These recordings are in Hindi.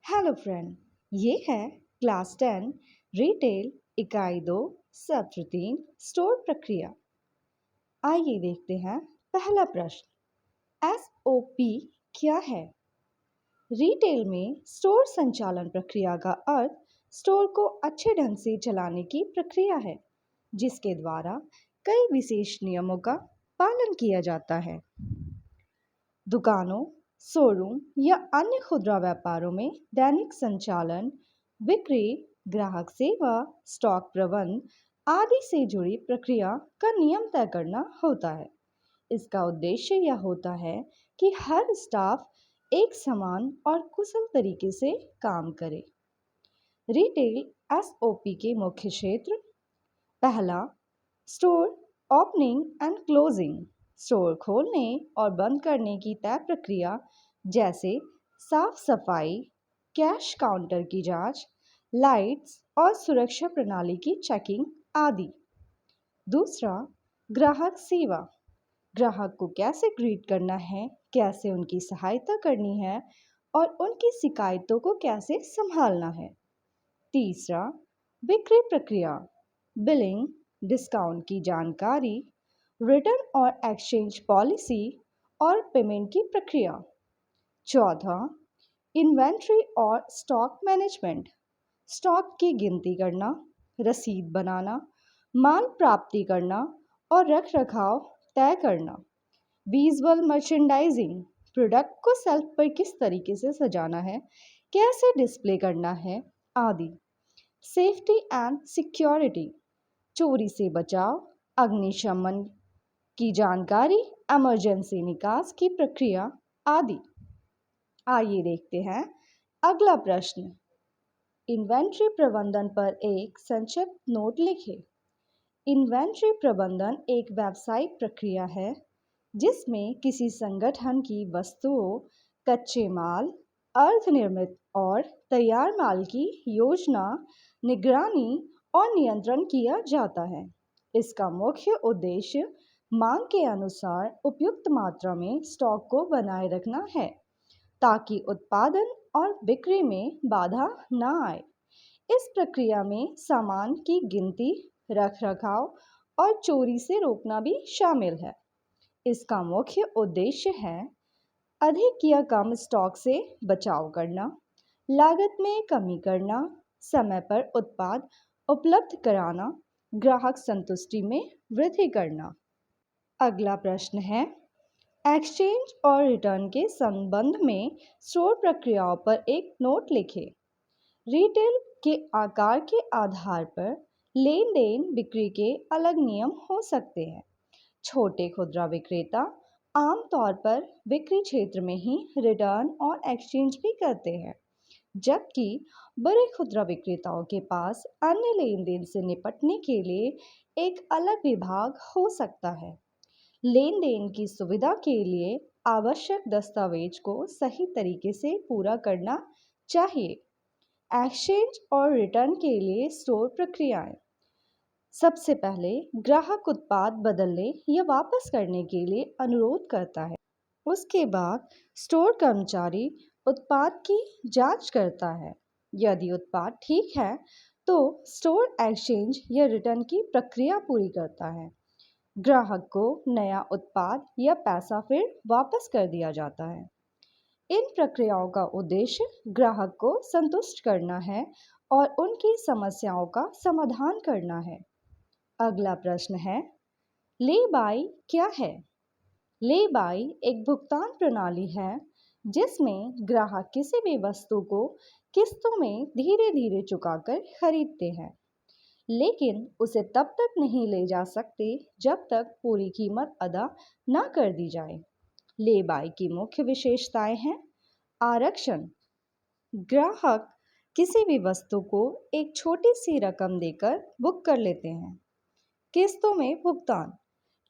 हेलो फ्रेंड, ये है क्लास 10 रिटेल इकाई 2 सत्र 3 स्टोर प्रक्रिया। आइए देखते हैं पहला प्रश्न। एसओपी क्या है? रिटेल में स्टोर संचालन प्रक्रिया का अर्थ स्टोर को अच्छे ढंग से चलाने की प्रक्रिया है, जिसके द्वारा कई विशेष नियमों का पालन किया जाता है। दुकानों, शोरूम या अन्य खुदरा व्यापारों में दैनिक संचालन, बिक्री, ग्राहक सेवा, स्टॉक प्रबंधन आदि से जुड़ी प्रक्रिया का नियम तय करना होता है। इसका उद्देश्य यह होता है कि हर स्टाफ एक समान और कुशल तरीके से काम करे। रिटेल एसओपी के मुख्य क्षेत्र। पहला, store opening and closing. Store खोलने और बंद करने की तय प्रक्रिया, जैसे साफ सफाई, कैश काउंटर की जांच, लाइट्स और सुरक्षा प्रणाली की चेकिंग आदि। दूसरा, ग्राहक सेवा। ग्राहक को कैसे ग्रीट करना है, कैसे उनकी सहायता करनी है और उनकी शिकायतों को कैसे संभालना है। तीसरा, बिक्री प्रक्रिया। बिलिंग, डिस्काउंट की जानकारी, रिटर्न और एक्सचेंज पॉलिसी और पेमेंट की प्रक्रिया। चौथा, इन्वेंट्री और स्टॉक मैनेजमेंट। स्टॉक की गिनती करना, रसीद बनाना, माल प्राप्ति करना और रख रखाव तय करना। Visual merchandising. प्रोडक्ट को शेल्फ पर किस तरीके से सजाना है, कैसे डिस्प्ले करना है आदि। Safety and security. चोरी से बचाव, अग्निशमन की जानकारी, इमरजेंसी निकास की प्रक्रिया आदि। आइए देखते हैं अगला प्रश्न। इन्वेंट्री प्रबंधन पर एक संक्षिप्त नोट लिखें। इन्वेंट्री प्रबंधन एक व्यावसायिक प्रक्रिया है जिसमें किसी संगठन की वस्तुओं, कच्चे माल, अर्धनिर्मित और तैयार माल की योजना, निगरानी और नियंत्रण किया जाता है। इसका मुख्य उद्देश्य मांग के अनुसार उपयुक्त मात्रा में स्टॉक को बनाए रखना है, ताकि उत्पादन और बिक्री में बाधा न आए। इस प्रक्रिया में सामान की गिनती, रखरखाव और चोरी से रोकना भी शामिल है। इसका मुख्य उद्देश्य है अधिक या कम स्टॉक से बचाव करना, लागत में कमी करना, समय पर उत्पाद उपलब्ध कराना, ग्राहक संतुष्टि में वृद्धि करना। अगला प्रश्न है, एक्सचेंज और रिटर्न के संबंध में स्टोर प्रक्रियाओं पर एक नोट लिखें। रिटेल के आकार के आधार पर लेन देन बिक्री के अलग नियम हो सकते हैं। छोटे खुदरा विक्रेता आमतौर पर बिक्री क्षेत्र में ही रिटर्न और एक्सचेंज भी करते हैं, जबकि बड़े खुदरा विक्रेताओं के पास अन्य लेन देन से निपटने के लिए एक अलग विभाग हो सकता है। लेन देन की सुविधा के लिए आवश्यक दस्तावेज को सही तरीके से पूरा करना चाहिए। एक्सचेंज और रिटर्न के लिए स्टोर प्रक्रियाएं। सबसे पहले ग्राहक उत्पाद बदलने या वापस करने के लिए अनुरोध करता है। उसके बाद स्टोर कर्मचारी उत्पाद की जांच करता है। यदि उत्पाद ठीक है तो स्टोर एक्सचेंज या रिटर्न की प्रक्रिया पूरी करता है। ग्राहक को नया उत्पाद या पैसा फिर वापस कर दिया जाता है। इन प्रक्रियाओं का उद्देश्य ग्राहक को संतुष्ट करना है और उनकी समस्याओं का समाधान करना है। अगला प्रश्न है, ले बाई क्या है? ले बाई एक भुगतान प्रणाली है जिसमें ग्राहक किसी भी वस्तु को किस्तों में धीरे धीरे चुकाकर खरीदते हैं, लेकिन उसे तब तक नहीं ले जा सकते जब तक पूरी कीमत अदा न कर दी जाए। ले बाई की मुख्य विशेषताएं हैं। आरक्षण। ग्राहक किसी भी वस्तु को एक छोटी सी रकम देकर बुक कर लेते हैं। किस्तों में भुगतान।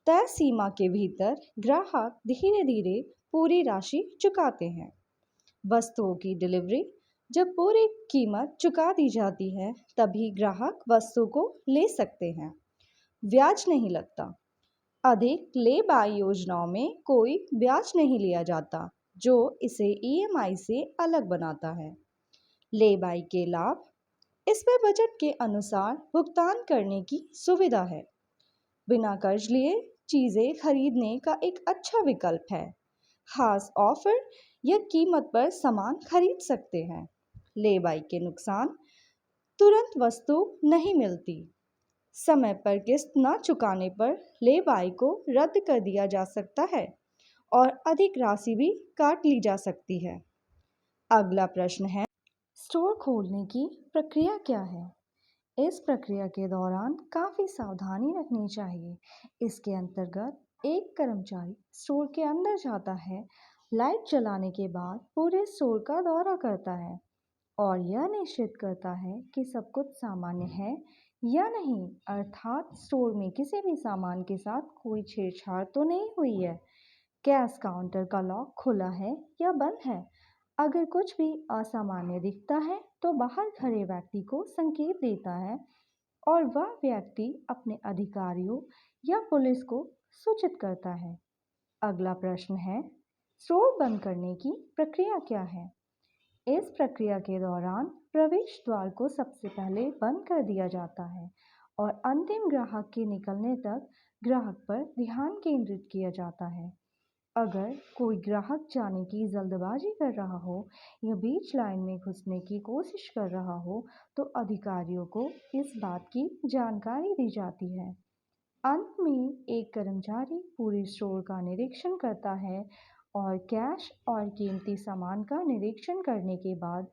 तय सीमा के भीतर ग्राहक धीरे धीरे पूरी राशि चुकाते हैं। वस्तुओं की डिलीवरी। जब पूरी कीमत चुका दी जाती है तभी ग्राहक वस्तु को ले सकते हैं। ब्याज नहीं लगता। अधिक ले बाई योजनाओं में कोई ब्याज नहीं लिया जाता, जो इसे ईएमआई से अलग बनाता है। ले बाई के लाभ। इसमें बजट के अनुसार भुगतान करने की सुविधा है। बिना कर्ज लिए चीज़ें खरीदने का एक अच्छा विकल्प है। खास ऑफर या कीमत पर सामान खरीद सकते हैं। ले बाई के नुकसान: तुरंत वस्तु नहीं मिलती। समय पर किस्त न चुकाने पर ले बाई को रद्द कर दिया जा सकता है और अधिक राशि भी काट ली जा सकती है। अगला प्रश्न है, स्टोर खोलने की प्रक्रिया क्या है? इस प्रक्रिया के दौरान काफ़ी सावधानी रखनी चाहिए। इसके अंतर्गत एक कर्मचारी स्टोर के अंदर जाता है, लाइट जलाने के बाद पूरे स्टोर का दौरा करता है और यह निश्चित करता है कि सब कुछ सामान्य है या नहीं, अर्थात स्टोर में किसी भी सामान के साथ कोई छेड़छाड़ तो नहीं हुई है। कैश काउंटर का लॉक खुला है या बंद है। अगर कुछ भी असामान्य दिखता है तो बाहर खड़े व्यक्ति को संकेत देता है और वह व्यक्ति अपने अधिकारियों या पुलिस को सूचित करता है। अगला प्रश्न है, स्टोर बंद करने की प्रक्रिया क्या है? इस प्रक्रिया के दौरान प्रवेश द्वार को सबसे पहले बंद कर दिया जाता है और अंतिम ग्राहक के निकलने तक ग्राहक पर ध्यान केंद्रित किया जाता है। अगर कोई ग्राहक जाने की जल्दबाजी कर रहा हो या बीच लाइन में घुसने की कोशिश कर रहा हो, तो अधिकारियों को इस बात की जानकारी दी जाती है। अंत में एक कर्मचारी पूरे स्टोर का निरीक्षण करता है और कैश और कीमती सामान का निरीक्षण करने के बाद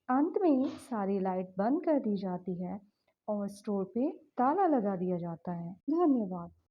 अंत में सारी लाइट बंद कर दी जाती है और स्टोर पे ताला लगा दिया जाता है। धन्यवाद।